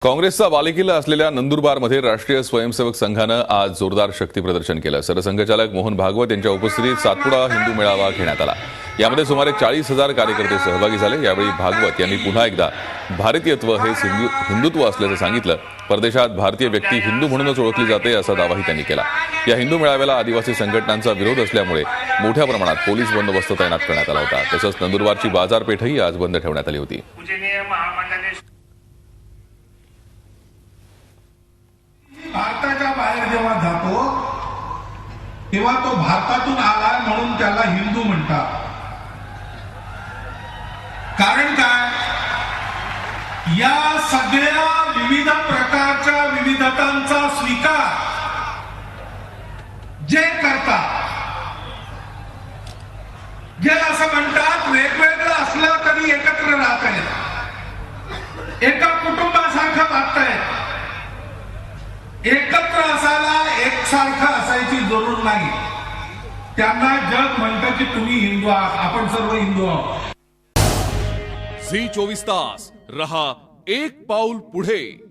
काँग्रेसचा बालेकिल्ला असलेल्या नंदुरबारमध्ये राष्ट्रीय स्वयंसेवक संघानं आज जोरदार शक्ती प्रदर्शन केलं। सरसंघचालक मोहन भागवत यांच्या उपस्थितीत सातपुडा हिंदू मेळावा घेण्यात आला। यामध्ये सुमारे 40,000 कार्यकर्ते सहभागी झाले। यावेळी भागवत यांनी पुन्हा एकदा भारतीयत्व हे हिंदुत्व असल्याचं सांगितलं। परदेशात भारतीय व्यक्ती हिंदू म्हणूनच ओळखली जाते असा दावाही त्यांनी केला। या हिंदू मेळाव्याला आदिवासी संघटनांचा विरोध असल्यामुळे मोठ्या प्रमाणात पोलीस बंदोबस्त तैनात करण्यात आला होता। तसंच नंदुरबारची बाजारपेठही आज बंद ठेवण्यात आली होती। भारताच्या बाहेर जेव्हा जातो तेव्हा तो भारतातून आला म्हणून त्याला हिंदू म्हणतात। कारण काय, या सगळ्या विविध प्रकारच्या विविधतांचा स्वीकार जे करतात, जे असं म्हणतात वेगवेगळं असलं तरी एकत्र राहत आहेत, एका कुटुंबासारखं वागतायत, एकत्र असायला एकसारखं असायची जरूर नाही। त्यांना जग म्हणतं की तुम्ही हिंदू आहात, आपण सर्व हिंदू आहोत। झी 24 तास रहा एक पाऊल पुढे।